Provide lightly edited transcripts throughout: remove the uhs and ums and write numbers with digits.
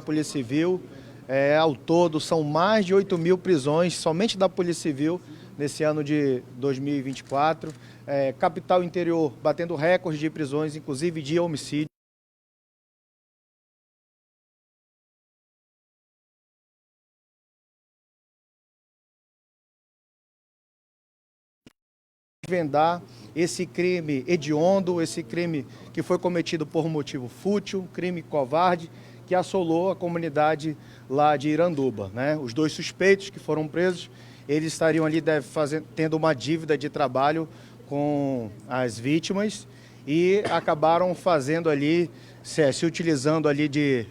Polícia Civil, ao todo são mais de 8.000 prisões somente da Polícia Civil nesse ano de 2024. Capital interior batendo recordes de prisões, inclusive de homicídio. Desvendar esse crime hediondo, esse crime que foi cometido por motivo fútil, crime covarde, que assolou a comunidade lá de Iranduba, né? Os dois suspeitos que foram presos, eles estariam ali tendo uma dívida de trabalho com as vítimas e acabaram fazendo ali, se utilizando ali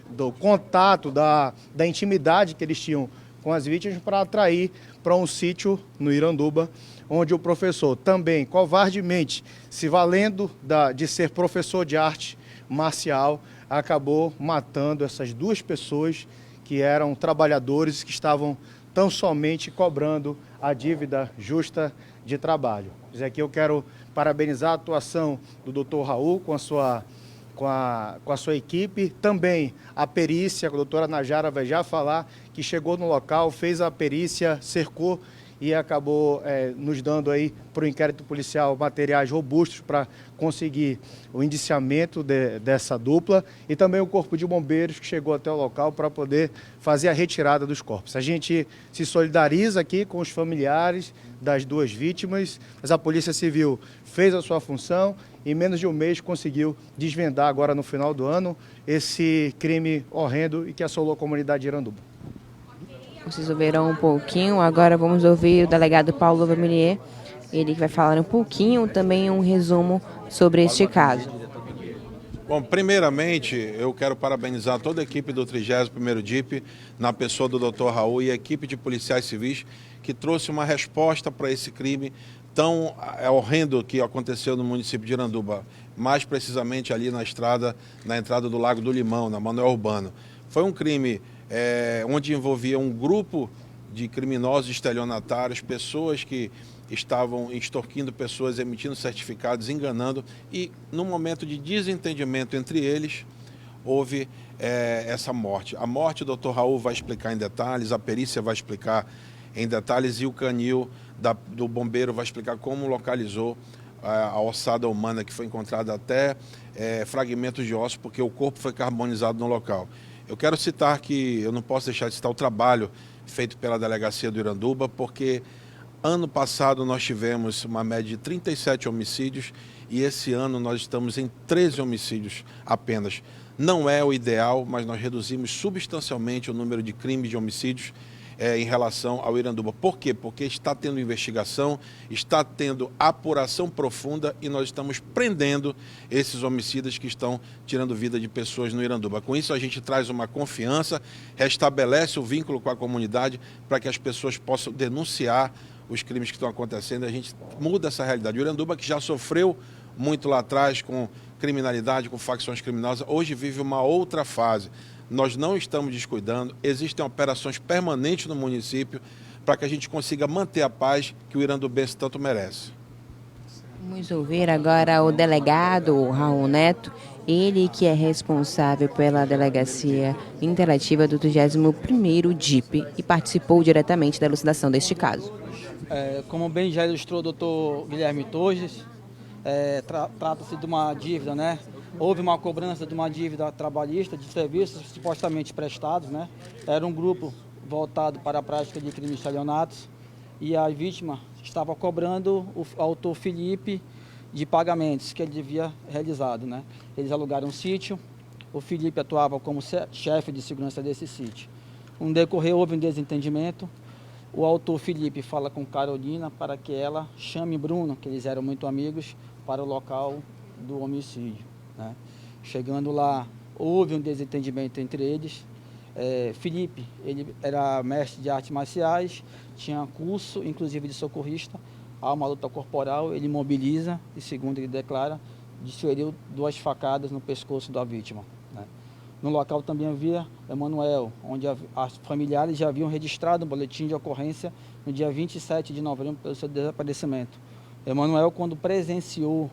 do contato, da intimidade que eles tinham com as vítimas para atrair para um sítio no Iranduba, onde o professor também covardemente, se valendo de ser professor de arte marcial, acabou matando essas duas pessoas que eram trabalhadores que estavam tão somente cobrando a dívida justa de trabalho. Aqui eu quero parabenizar a atuação do Dr. Raul com a sua equipe, também a perícia, a doutora Najara vai já falar, que chegou no local, fez a perícia, cercou e acabou nos dando aí para o inquérito policial materiais robustos para conseguir o indiciamento dessa dupla, e também o Corpo de Bombeiros que chegou até o local para poder fazer a retirada dos corpos. A gente se solidariza aqui com os familiares das duas vítimas, mas a Polícia Civil fez a sua função e em menos de um mês conseguiu desvendar agora no final do ano esse crime horrendo e que assolou a comunidade de Iranduba. Vocês ouviram um pouquinho, agora vamos ouvir o delegado Paulo Vermelier, ele que vai falar um pouquinho, também um resumo sobre este caso. Bom, primeiramente, eu quero parabenizar toda a equipe do 31º DIP, na pessoa do Dr. Raul e a equipe de policiais civis, que trouxe uma resposta para esse crime tão horrendo que aconteceu no município de Iranduba, mais precisamente ali na entrada do Lago do Limão, na Manuel Urbano. Foi um crime onde envolvia um grupo de criminosos estelionatários, pessoas que estavam extorquindo pessoas, emitindo certificados, enganando, e no momento de desentendimento entre eles, houve essa morte. A morte o Dr. Raul vai explicar em detalhes, a perícia vai explicar em detalhes e o canil do bombeiro vai explicar como localizou a ossada humana que foi encontrada, até fragmentos de ossos, porque o corpo foi carbonizado no local. Eu quero citar que eu não posso deixar de citar o trabalho feito pela Delegacia do Iranduba, porque ano passado nós tivemos uma média de 37 homicídios e esse ano nós estamos em 13 homicídios apenas. Não é o ideal, mas nós reduzimos substancialmente o número de crimes de homicídios em relação ao Iranduba. Por quê? Porque está tendo investigação, está tendo apuração profunda e nós estamos prendendo esses homicidas que estão tirando vida de pessoas no Iranduba. Com isso a gente traz uma confiança, restabelece o vínculo com a comunidade para que as pessoas possam denunciar os crimes que estão acontecendo, a gente muda essa realidade. O Iranduba, que já sofreu muito lá atrás com criminalidade, com facções criminosas, hoje vive uma outra fase. Nós não estamos descuidando, existem operações permanentes no município para que a gente consiga manter a paz que o irandubense tanto merece. Vamos ouvir agora o delegado Raul Neto, ele que é responsável pela Delegacia Interativa do 31º DIP e participou diretamente da elucidação deste caso. Como bem já ilustrou o doutor Guilherme Torres, trata-se de uma dívida, né? Houve uma cobrança de uma dívida trabalhista de serviços supostamente prestados, né? Era um grupo voltado para a prática de crimes estelionatos e a vítima estava cobrando o autor Felipe de pagamentos que ele devia realizado, né? Eles alugaram um sítio, o Felipe atuava como chefe de segurança desse sítio. Houve um desentendimento, o autor Felipe fala com Carolina para que ela chame Bruno, que eles eram muito amigos, para o local do homicídio, né? Chegando lá, houve um desentendimento entre eles. Felipe, ele era mestre de artes marciais, tinha curso, inclusive de socorrista. Há uma luta corporal, ele mobiliza e, segundo ele declara, desferiu 2 facadas no pescoço da vítima, né? No local também havia Emanuel, onde as familiares já haviam registrado um boletim de ocorrência no dia 27 de novembro pelo seu desaparecimento. Emanuel, quando presenciou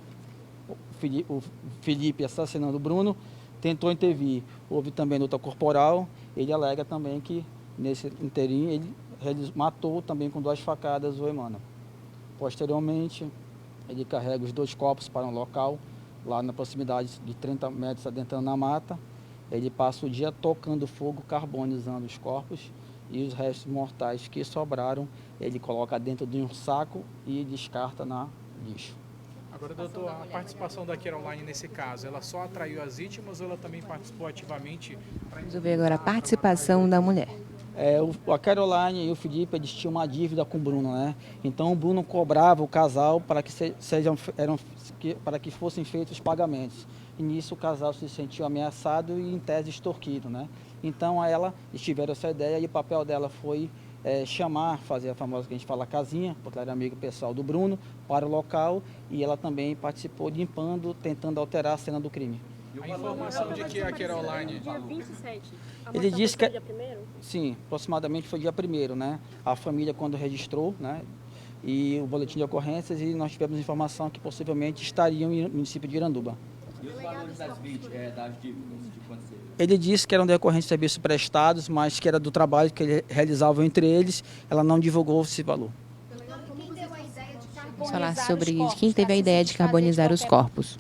o Felipe assassinando o Bruno, tentou intervir. Houve também luta corporal ele alega também que nesse inteirinho ele matou também com 2 facadas o Emmanuel. Posteriormente, ele carrega os 2 corpos para um local, lá na proximidade de 30 metros adentrando na mata. Ele passa o dia tocando fogo, carbonizando os corpos e os restos mortais que sobraram, ele coloca dentro de um saco e descarta na lixo. Agora, doutor, a participação da Caroline nesse caso, ela só atraiu as vítimas ou ela também participou ativamente? Vamos ver agora a participação da mulher. A Caroline e o Felipe, eles tinham uma dívida com o Bruno, né? Então o Bruno cobrava o casal para que fossem feitos os pagamentos. E nisso o casal se sentiu ameaçado e em tese extorquido, né? Então eles tiveram essa ideia e o papel dela foi fazer a famosa que a gente fala casinha, porque ela era amiga pessoal do Bruno, para o local, e ela também participou limpando, tentando alterar a cena do crime. A informação de que a Caroline... Dia 27. Ele disse que... Dia 1º? Sim, aproximadamente foi dia 1º, né? A família quando registrou, né? E o boletim de ocorrências, e nós tivemos informação que possivelmente estariam no município de Iranduba. E os valores das dívidas de quanto seria? Ele disse que eram decorrentes de serviços prestados, mas que era do trabalho que eles realizavam entre eles, ela não divulgou esse valor. Vamos falar sobre quem teve a ideia de carbonizar os corpos.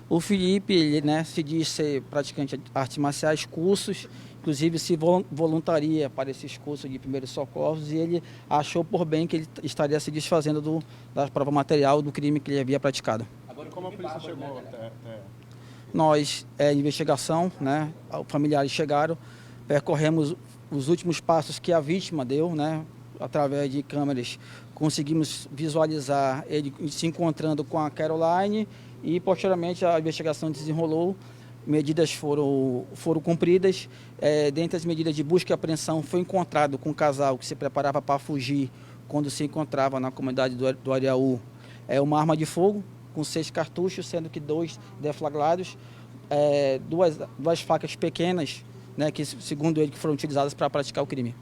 O Felipe, ele, né, se diz ser praticante de artes marciais, cursos, inclusive se voluntaria para esses cursos de primeiros socorros, e ele achou por bem que ele estaria se desfazendo da prova material do crime que ele havia praticado. Agora, como a polícia chegou até... Nós, investigação, né, familiares chegaram, percorremos os últimos passos que a vítima deu, né, através de câmeras, conseguimos visualizar ele se encontrando com a Caroline e, posteriormente, a investigação desenrolou, medidas foram cumpridas. Dentre as medidas de busca e apreensão, foi encontrado com um casal que se preparava para fugir quando se encontrava na comunidade do Areaú uma arma de fogo, com 6 cartuchos, sendo que 2 deflagrados, 2 facas pequenas, né, que segundo ele que foram utilizadas para praticar o crime.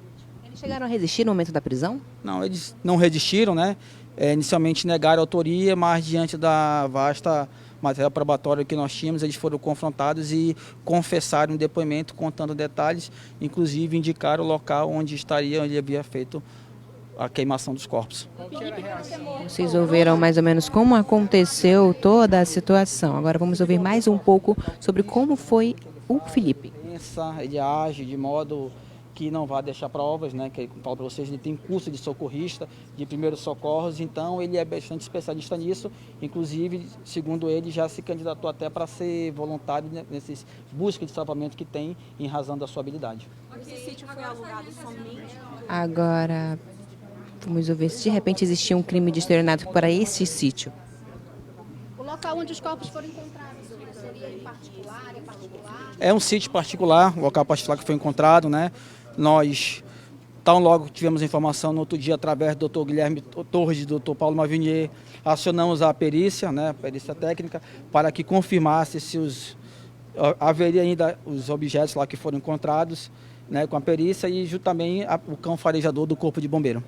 Eles chegaram a resistir no momento da prisão? Não, eles não resistiram, né? Inicialmente negaram a autoria, mas diante da vasta material probatório que nós tínhamos, eles foram confrontados e confessaram um depoimento contando detalhes, inclusive indicaram o local onde ele havia feito a queimação dos corpos. Vocês ouviram mais ou menos como aconteceu toda a situação. Agora vamos ouvir mais um pouco sobre como foi o Felipe. Ele age de modo que não vai deixar provas, né? Que eu falo para vocês, ele tem curso de socorrista, de primeiros socorros, então ele é bastante especialista nisso. Inclusive, segundo ele, já se candidatou até para ser voluntário nessas buscas de salvamento que tem em razão da sua habilidade. Esse sítio foi alugado somente? Agora vamos ouvir se de repente existia um crime de estelionato para esse sítio. O local onde os corpos foram encontrados seria em particular, É um sítio particular, o local particular que foi encontrado, né? Nós, tão logo tivemos informação no outro dia, através do Dr. Guilherme Torres e do Dr. Paulo Mavinier, acionamos a perícia, né, a perícia técnica, para que confirmasse se haveria ainda os objetos lá que foram encontrados, né, com a perícia e também o cão farejador do Corpo de Bombeiro.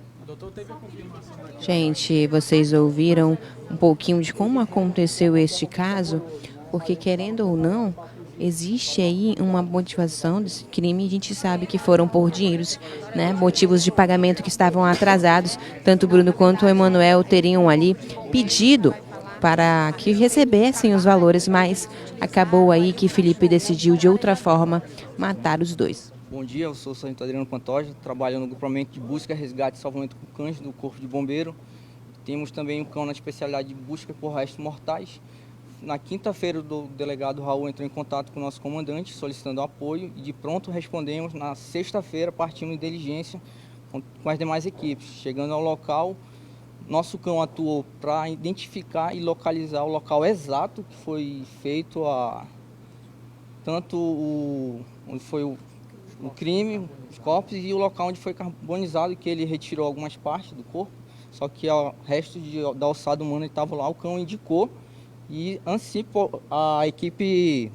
Gente, vocês ouviram um pouquinho de como aconteceu este caso? Porque, querendo ou não, existe aí uma motivação desse crime. A gente sabe que foram por dinheiros, né? Motivos de pagamento que estavam atrasados. Tanto o Bruno quanto o Emanuel teriam ali pedido para que recebessem os valores, mas acabou aí que Felipe decidiu de outra forma matar os dois. Bom dia, eu sou o Sargento Adriano Pantoja, trabalho no grupamento de busca, resgate e salvamento com cães do Corpo de Bombeiro. Temos também um cão na especialidade de busca por restos mortais. Na quinta-feira, o delegado Raul entrou em contato com o nosso comandante, solicitando apoio, e de pronto respondemos. Na sexta-feira, partimos em diligência com as demais equipes. Chegando ao local, nosso cão atuou para identificar e localizar o local exato que foi feito onde foi o crime, os corpos, e o local onde foi carbonizado, que ele retirou algumas partes do corpo, só que o resto da ossada humana estava lá, o cão indicou. E assim a equipe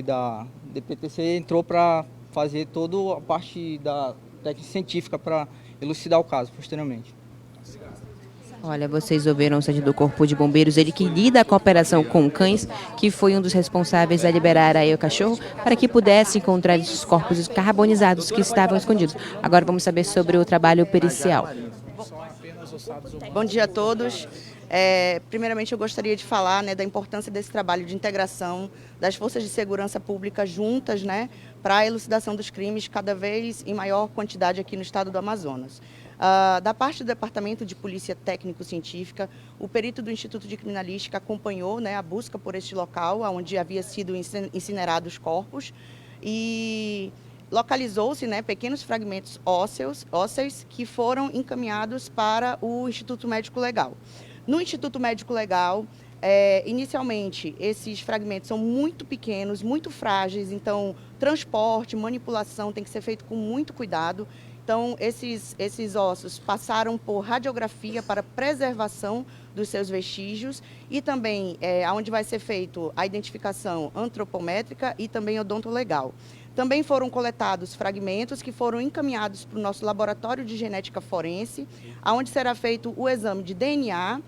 da DPTC entrou para fazer toda a parte da técnica científica para elucidar o caso posteriormente. Olha, vocês ouviram o sargento do Corpo de Bombeiros, ele que lida com a operação com cães, que foi um dos responsáveis a liberar aí o cachorro para que pudesse encontrar esses corpos carbonizados que estavam escondidos. Agora vamos saber sobre o trabalho pericial. Bom dia a todos. Primeiramente, eu gostaria de falar, né, da importância desse trabalho de integração das forças de segurança pública juntas, né, para a elucidação dos crimes cada vez em maior quantidade aqui no estado do Amazonas. Da parte do Departamento de Polícia Técnico-Científica, o perito do Instituto de Criminalística acompanhou, né, a busca por este local, onde havia sido incinerados os corpos, e localizou-se, né, pequenos fragmentos ósseos que foram encaminhados para o Instituto Médico Legal. No Instituto Médico Legal, inicialmente, esses fragmentos são muito pequenos, muito frágeis, então transporte, manipulação tem que ser feito com muito cuidado. Então, esses ossos passaram por radiografia para preservação dos seus vestígios e também onde vai ser feito a identificação antropométrica e também odontolegal. Também foram coletados fragmentos que foram encaminhados para o nosso laboratório de genética forense, onde será feito o exame de DNA,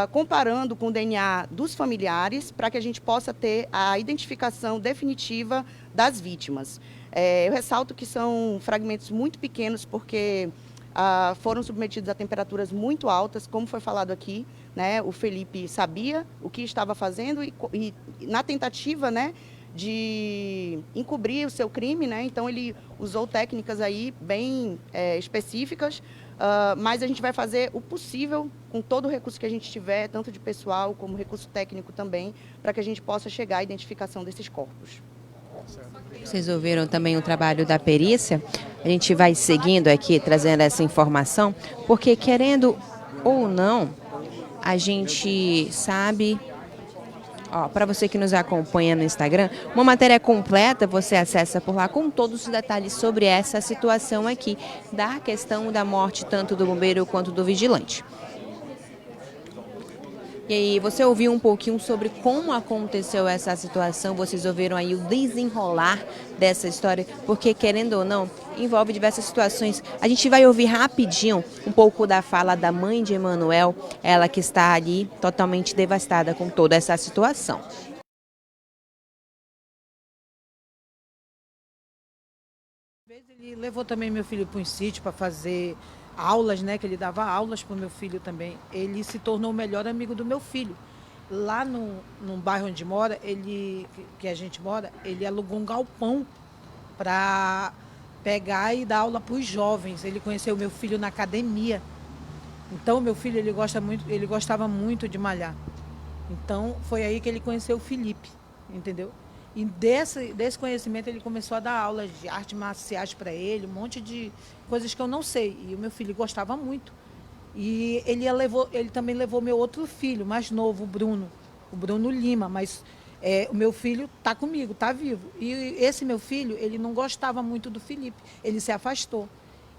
comparando com o DNA dos familiares, para que a gente possa ter a identificação definitiva das vítimas. Eu ressalto que são fragmentos muito pequenos, porque foram submetidos a temperaturas muito altas, como foi falado aqui, né? O Felipe sabia o que estava fazendo e na tentativa, né, de encobrir o seu crime, né? Então ele usou técnicas aí bem específicas, mas a gente vai fazer o possível com todo o recurso que a gente tiver, tanto de pessoal como recurso técnico também, para que a gente possa chegar à identificação desses corpos. Vocês ouviram também o trabalho da perícia? A gente vai seguindo aqui, trazendo essa informação, porque querendo ou não, a gente sabe... Para você que nos acompanha no Instagram, uma matéria completa você acessa por lá com todos os detalhes sobre essa situação aqui, da questão da morte tanto do bombeiro quanto do vigilante. E aí, você ouviu um pouquinho sobre como aconteceu essa situação, vocês ouviram aí o desenrolar dessa história, porque querendo ou não, envolve diversas situações. A gente vai ouvir rapidinho um pouco da fala da mãe de Emanuel, ela que está ali totalmente devastada com toda essa situação. Ele levou também meu filho para um sítio para fazer aulas, né, que ele dava aulas para o meu filho também. Ele se tornou o melhor amigo do meu filho. Lá no bairro onde mora, que a gente mora, ele alugou um galpão para pegar e dar aula para os jovens. Ele conheceu meu filho na academia. Então, meu filho, ele gostava muito de malhar. Então, foi aí que ele conheceu o Felipe, entendeu? E desse conhecimento ele começou a dar aulas de artes marciais para ele, um monte de coisas que eu não sei. E o meu filho gostava muito. E ele também levou meu outro filho, mais novo, o Bruno Lima. Mas o meu filho está comigo, está vivo. E esse meu filho, ele não gostava muito do Felipe, ele se afastou.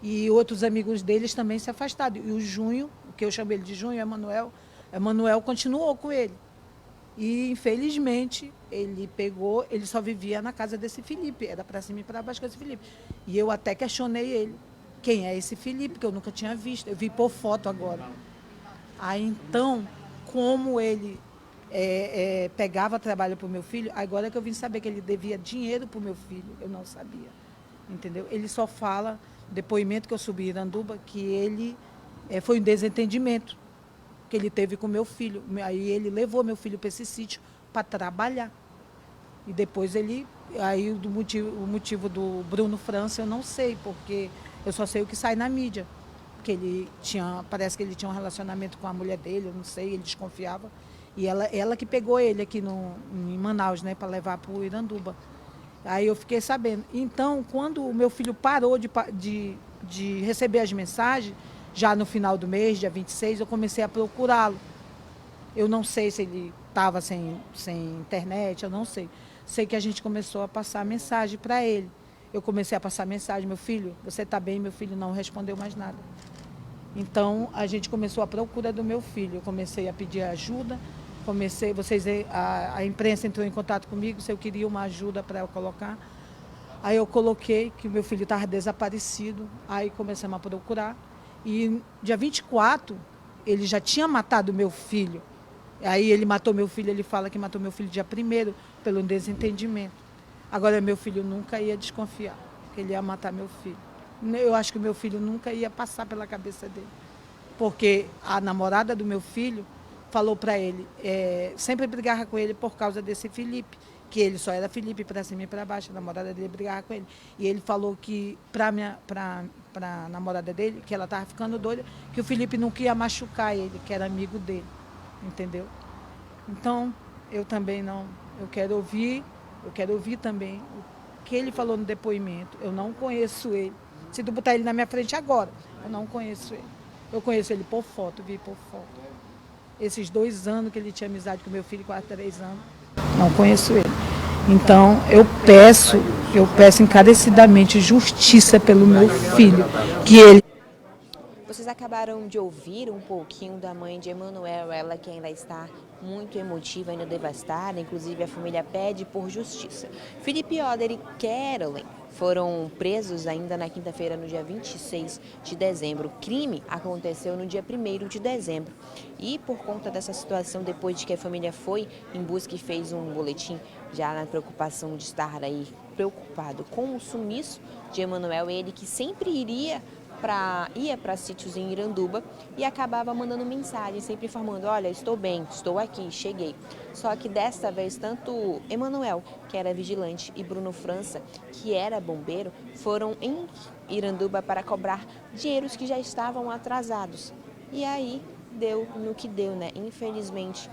E outros amigos deles também se afastaram. E o Junho, que eu chamo ele de Junho, Emanuel continuou com ele. E, infelizmente, ele só vivia na casa desse Felipe, era para cima e para baixo com esse Felipe. E eu até questionei ele, quem é esse Felipe, que eu nunca tinha visto, eu vi por foto agora. Aí, então, como ele pegava trabalho para o meu filho, agora que eu vim saber que ele devia dinheiro para o meu filho, eu não sabia, entendeu? Ele só fala, depoimento que eu subi em Iranduba, que ele foi um desentendimento que ele teve com meu filho. Aí ele levou meu filho para esse sítio para trabalhar. E depois aí o motivo do Bruno França eu não sei, porque eu só sei o que sai na mídia. Que parece que ele tinha um relacionamento com a mulher dele, eu não sei, ele desconfiava. E ela que pegou ele aqui em Manaus, né, para levar para o Iranduba. Aí eu fiquei sabendo. Então, quando o meu filho parou de receber as mensagens, já no final do mês, dia 26, eu comecei a procurá-lo. Eu não sei se ele estava sem internet, eu não sei. Sei que a gente começou a passar mensagem para ele. Eu comecei a passar mensagem, meu filho, você está bem? Meu filho não respondeu mais nada. Então, a gente começou a procura do meu filho. Eu comecei a pedir ajuda, a imprensa entrou em contato comigo, se eu queria uma ajuda para eu colocar. Aí eu coloquei que o meu filho estava desaparecido, aí começamos a procurar. E dia 24, ele já tinha matado meu filho. Aí ele matou meu filho, ele fala que matou meu filho dia 1º, pelo desentendimento. Agora, meu filho nunca ia desconfiar que ele ia matar meu filho. Eu acho que meu filho nunca ia passar pela cabeça dele. Porque a namorada do meu filho falou para ele, sempre brigava com ele por causa desse Felipe, que ele só era Felipe para cima e para baixo, a namorada dele brigava com ele. E ele falou que para a namorada dele, que ela estava ficando doida, que o Felipe não queria machucar ele, que era amigo dele, entendeu? Então, eu também não, eu quero ouvir também o que ele falou no depoimento. Eu não conheço ele. Se tu botar ele na minha frente agora, eu não conheço ele. Eu conheço ele por foto, vi por foto. Esses 2 anos que ele tinha amizade com meu filho, quase 3 anos, não conheço ele. Então, eu peço encarecidamente justiça pelo meu filho, que ele... Vocês acabaram de ouvir um pouquinho da mãe de Emanuel, ela que ainda está muito emotiva, ainda devastada, inclusive a família pede por justiça. Felipe Oder e Caroline foram presos ainda na quinta-feira, no dia 26 de dezembro. O crime aconteceu no dia 1º de dezembro. E por conta dessa situação, depois de que a família foi em busca e fez um boletim, já na preocupação de estar aí preocupado com o sumiço de Emanuel, ele que sempre ia para sítios em Iranduba e acabava mandando mensagem, sempre informando, olha, estou bem, estou aqui, cheguei. Só que desta vez, tanto Emanuel, que era vigilante, e Bruno França, que era bombeiro, foram em Iranduba para cobrar dinheiros que já estavam atrasados. E aí deu no que deu, né? Infelizmente,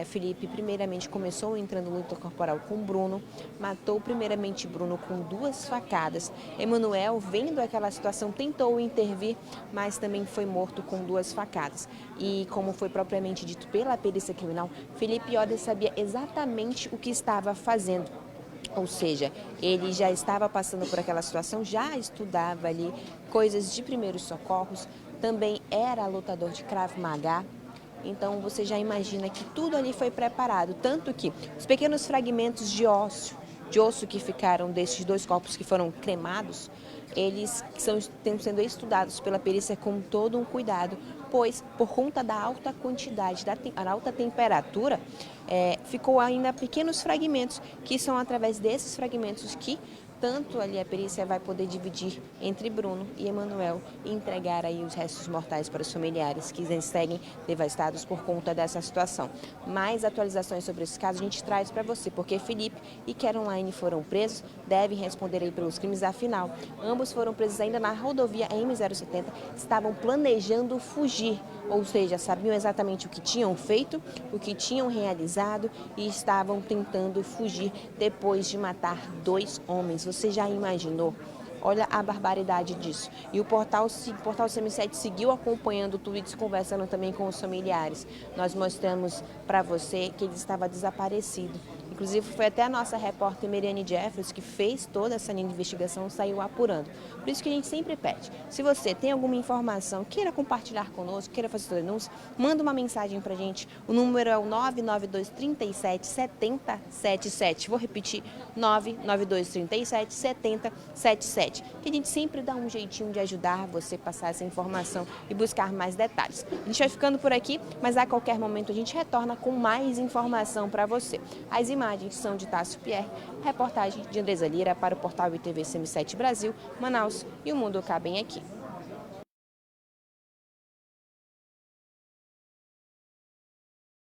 Felipe primeiramente começou entrando em luta corporal com Bruno, matou primeiramente Bruno com 2 facadas. Emanuel, vendo aquela situação, tentou intervir, mas também foi morto com 2 facadas. E como foi propriamente dito pela perícia criminal, Felipe Oder sabia exatamente o que estava fazendo. Ou seja, ele já estava passando por aquela situação, já estudava ali coisas de primeiros socorros, também era lutador de Krav Maga. Então você já imagina que tudo ali foi preparado, tanto que os pequenos fragmentos de osso que ficaram desses 2 corpos que foram cremados, eles estão sendo estudados pela perícia com todo um cuidado, pois por conta da alta quantidade, da alta temperatura, ficou ainda pequenos fragmentos, que são através desses fragmentos que tanto ali a perícia vai poder dividir entre Bruno e Emanuel e entregar aí os restos mortais para os familiares que seguem devastados por conta dessa situação. Mais atualizações sobre esse caso a gente traz para você, porque Felipe e Caroline foram presos, devem responder aí pelos crimes. Afinal, ambos foram presos ainda na rodovia M070, estavam planejando fugir, ou seja, sabiam exatamente o que tinham feito, o que tinham realizado e estavam tentando fugir depois de matar 2 homens. Você já imaginou? Olha a barbaridade disso. E o portal CM7 seguiu acompanhando tudo e conversando também com os familiares. Nós mostramos para você que ele estava desaparecido. Inclusive, foi até a nossa repórter Meriane Jeffers que fez toda essa linha de investigação, saiu apurando. Por isso que a gente sempre pede, se você tem alguma informação, queira compartilhar conosco, queira fazer sua denúncia, manda uma mensagem pra gente. O número é o 992 37 7077. Vou repetir, 992 37 7077. Que a gente sempre dá um jeitinho de ajudar você a passar essa informação e buscar mais detalhes. A gente vai ficando por aqui, mas a qualquer momento a gente retorna com mais informação para você. As imagens são de Tássio Pierre, reportagem de Andresa Lira para o portal ITV CM7 Brasil, Manaus, e o Mundo Cabem Aqui.